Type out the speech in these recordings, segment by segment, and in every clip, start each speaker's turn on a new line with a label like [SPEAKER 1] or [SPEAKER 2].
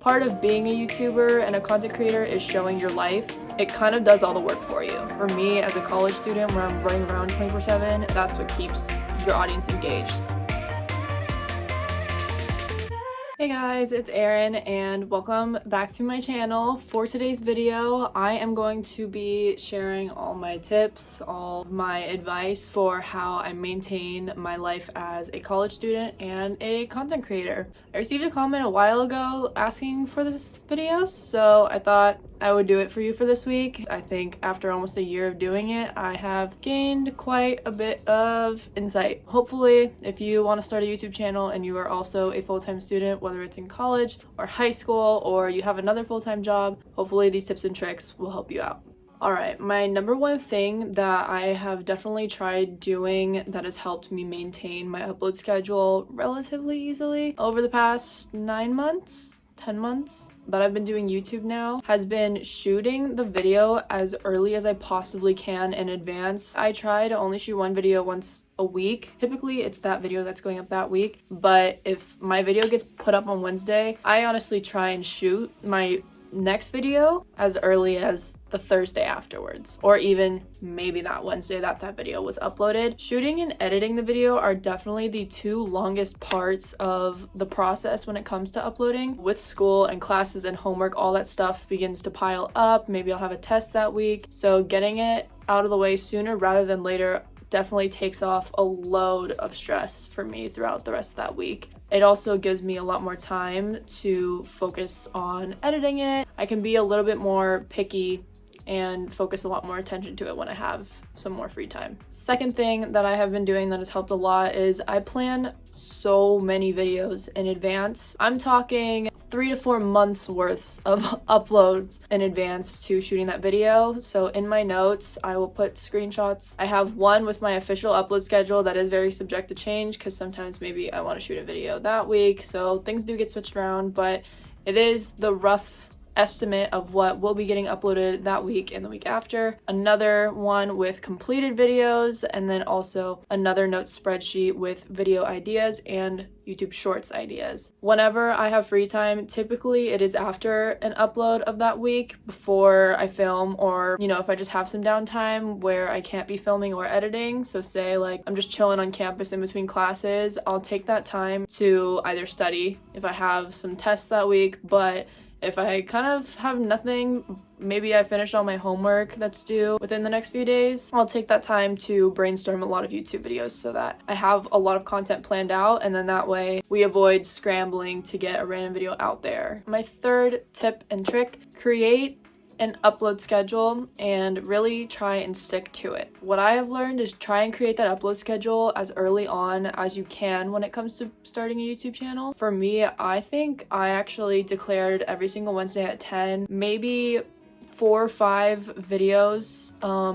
[SPEAKER 1] Part of being a YouTuber and a content creator is showing your life. It kind of does all the work for you. For me, as a college student where I'm running around 24/7, that's what keeps your audience engaged. Hey guys, it's Erin and welcome back to my channel. For today's video, I am going to be sharing all my tips, all my advice for how I maintain my life as a college student and a content creator. I received a comment a while ago asking for this video, so I thought I would do it for you for this week. I think after almost a year of doing it, I have gained quite a bit of insight. Hopefully, if you want to start a YouTube channel and you are also a full-time student, whether it's in college or high school or you have another full-time job, hopefully these tips and tricks will help you out. Alright, my number one thing that I have definitely tried doing that has helped me maintain my upload schedule relatively easily over the past 10 months that I've been doing YouTube now has been shooting the video as early as I possibly can in advance. I try to only shoot one video once a week. Typically it's that video that's going up that week, but if my video gets put up on Wednesday, I honestly try and shoot my next video as early as the Thursday afterwards, or even maybe that Wednesday that video was uploaded. Shooting and editing the video are definitely the two longest parts of the process when it comes to uploading. With school and classes and homework, all that stuff begins to pile up. Maybe I'll have a test that week, so getting it out of the way sooner rather than later definitely takes off a load of stress for me throughout the rest of that week. It also gives me a lot more time to focus on editing it. I can be a little bit more picky and focus a lot more attention to it when I have some more free time. Second thing that I have been doing that has helped a lot is I plan so many videos in advance. I'm talking 3 to 4 months worth of uploads in advance to shooting that video. So in my notes, I will put screenshots. I have one with my official upload schedule that is very subject to change because sometimes maybe I want to shoot a video that week. So things do get switched around, but it is the rough estimate of what will be getting uploaded that week and the week after. Another one with completed videos, and then also another note spreadsheet with video ideas and YouTube Shorts ideas. Whenever I have free time, typically it is after an upload of that week before I film, or if I just have some downtime where I can't be filming or editing. So say like I'm just chilling on campus in between classes, I'll take that time to either study if I have some tests that week, but if I kind of have nothing, maybe I finished all my homework that's due within the next few days, I'll take that time to brainstorm a lot of YouTube videos so that I have a lot of content planned out, and then that way we avoid scrambling to get a random video out there. My third tip and trick: create an upload schedule and really try and stick to it. What I have learned is try and create that upload schedule as early on as you can when it comes to starting a YouTube channel. For me, I think I actually declared every single Wednesday at 10, maybe 4 or 5 videos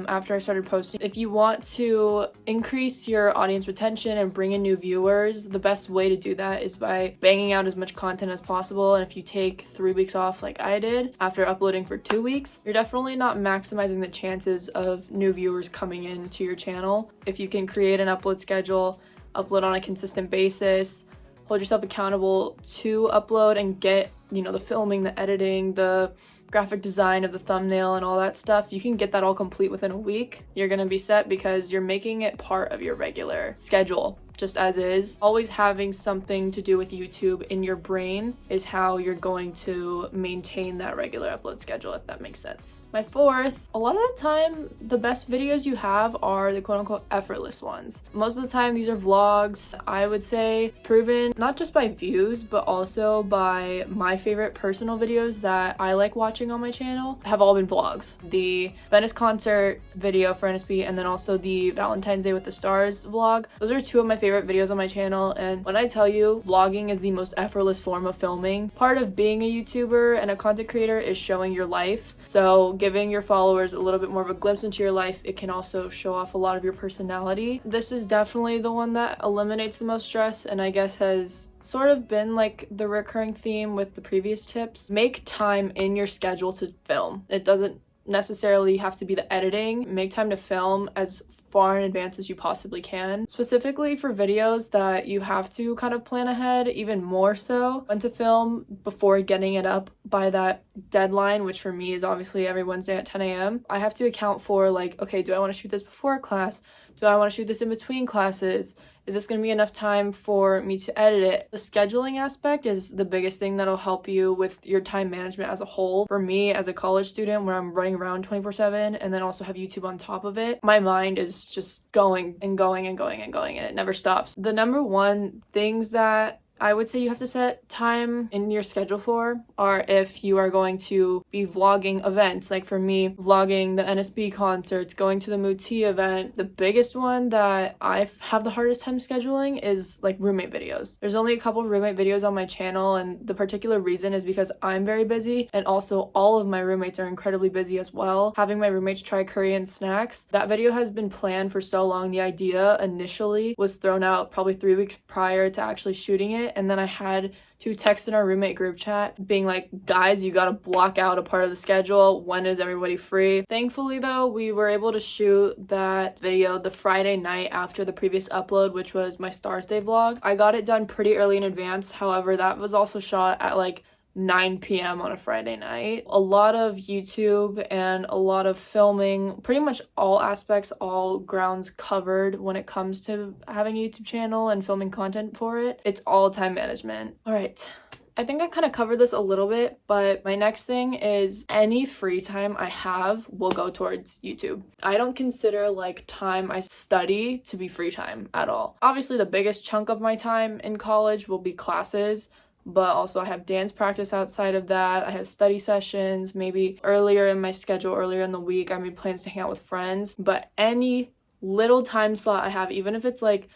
[SPEAKER 1] after I started posting. If you want to increase your audience retention and bring in new viewers, the best way to do that is by banging out as much content as possible. And if you take 3 weeks off like I did after uploading for 2 weeks, you're definitely not maximizing the chances of new viewers coming into your channel. If you can create an upload schedule, upload on a consistent basis, hold yourself accountable to upload and get the filming, the editing, the graphic design of the thumbnail and all that stuff, you can get that all complete within a week. You're gonna be set because you're making it part of your regular schedule, just as is. Always having something to do with YouTube in your brain is how you're going to maintain that regular upload schedule, if that makes sense. My fourth, a lot of the time, the best videos you have are the quote-unquote effortless ones. Most of the time, these are vlogs, I would say, proven not just by views, but also by my favorite personal videos that I like watching on my channel have all been vlogs. The Venice concert video for NSB, and then also the Valentine's Day with the Stars vlog. Those are two of my favorite videos on my channel, and when I tell you vlogging is the most effortless form of filming, part of being a YouTuber and a content creator is showing your life. So giving your followers a little bit more of a glimpse into your life, it can also show off a lot of your personality. This is definitely the one that eliminates the most stress, and I guess has sort of been like the recurring theme with the previous tips. Make time in your schedule to film. It doesn't necessarily have to be the editing. Make time to film as far in advance as you possibly can, specifically for videos that you have to kind of plan ahead, even more so when to film before getting it up by that deadline, which for me is obviously every Wednesday at 10 a.m. I have to account for like, okay, do I want to shoot this before class? Do I want to shoot this in between classes? Is this going to be enough time for me to edit it? The scheduling aspect is the biggest thing that'll help you with your time management as a whole. For me, as a college student, where I'm running around 24/7 and then also have YouTube on top of it, my mind is just going and going and going and going, and it never stops. The number one things that I would say you have to set time in your schedule for are if you are going to be vlogging events. Like for me, vlogging the NSB concerts, going to the Muti event. The biggest one that I have the hardest time scheduling is like roommate videos. There's only a couple of roommate videos on my channel, and the particular reason is because I'm very busy and also all of my roommates are incredibly busy as well. Having my roommates try Korean snacks, that video has been planned for so long. The idea initially was thrown out probably 3 weeks prior to actually shooting it. And then I had to text in our roommate group chat being like, guys, you gotta block out a part of the schedule. When is everybody free? Thankfully though, we were able to shoot that video the Friday night after the previous upload, which was my Stars Day vlog. I got it done pretty early in advance. However, that was also shot at like 9 p.m. on a Friday night. A lot of YouTube and a lot of filming, pretty much all aspects, all grounds covered when it comes to having a YouTube channel and filming content for it. It's all time management. All right. I think I kind of covered this a little bit, but my next thing is any free time I have will go towards YouTube. I don't consider like time I study to be free time at all. Obviously, the biggest chunk of my time in college will be classes, but also I have dance practice outside of that. I have study sessions, maybe earlier in my schedule, earlier in the week, I made plans to hang out with friends. But any little time slot I have, even if it's like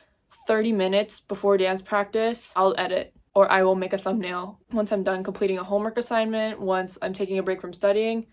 [SPEAKER 1] 30 minutes before dance practice, I'll edit or I will make a thumbnail. Once I'm done completing a homework assignment, once I'm taking a break from studying,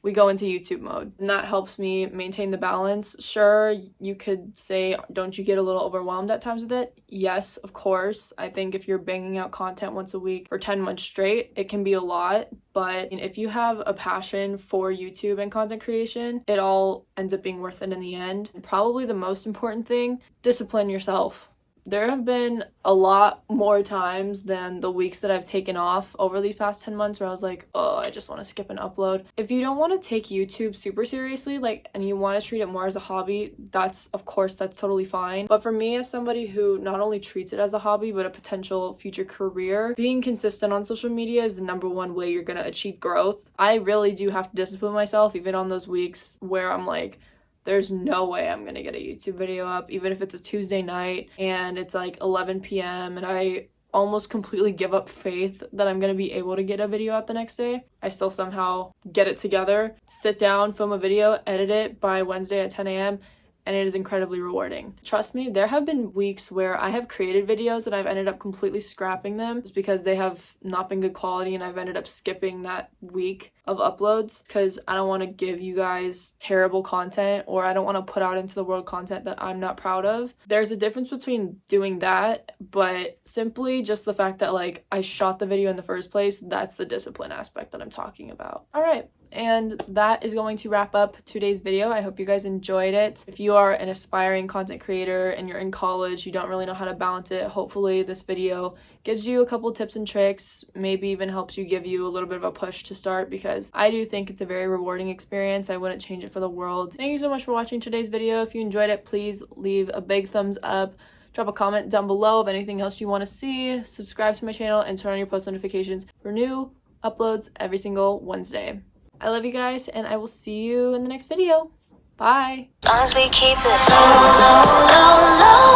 [SPEAKER 1] we go into YouTube mode. And that helps me maintain the balance. Sure, you could say, don't you get a little overwhelmed at times with it? Yes, of course. I think if you're banging out content once a week for 10 months straight, it can be a lot. But if you have a passion for YouTube and content creation, it all ends up being worth it in the end. And probably the most important thing, discipline yourself. There have been a lot more times than the weeks that I've taken off over these past 10 months where I was like, oh, I just want to skip an upload. If you don't want to take YouTube super seriously, and you want to treat it more as a hobby, that's totally fine. But for me, as somebody who not only treats it as a hobby, but a potential future career, being consistent on social media is the number one way you're going to achieve growth. I really do have to discipline myself, even on those weeks where I'm like, there's no way I'm gonna get a YouTube video up, even if it's a Tuesday night and it's like 11 p.m. and I almost completely give up faith that I'm gonna be able to get a video out the next day. I still somehow get it together, sit down, film a video, edit it by Wednesday at 10 a.m. and it is incredibly rewarding. Trust me, there have been weeks where I have created videos and I've ended up completely scrapping them just because they have not been good quality and I've ended up skipping that week of uploads because I don't want to give you guys terrible content, or I don't want to put out into the world content that I'm not proud of. There's a difference between doing that, but simply just the fact that like I shot the video in the first place, that's the discipline aspect that I'm talking about. All right. And that is going to wrap up today's video. I hope you guys enjoyed it. If you are an aspiring content creator and you're in college, you don't really know how to balance it, hopefully this video gives you a couple tips and tricks, maybe even helps you, give you a little bit of a push to start, because I do think it's a very rewarding experience. I wouldn't change it for the world. Thank you so much for watching today's video. If you enjoyed it, please leave a big thumbs up. Drop a comment down below of anything else you want to see. Subscribe to my channel and turn on your post notifications for new uploads every single Wednesday. I love you guys, and I will see you in the next video. Bye. As long as we keep it low, low, low, low.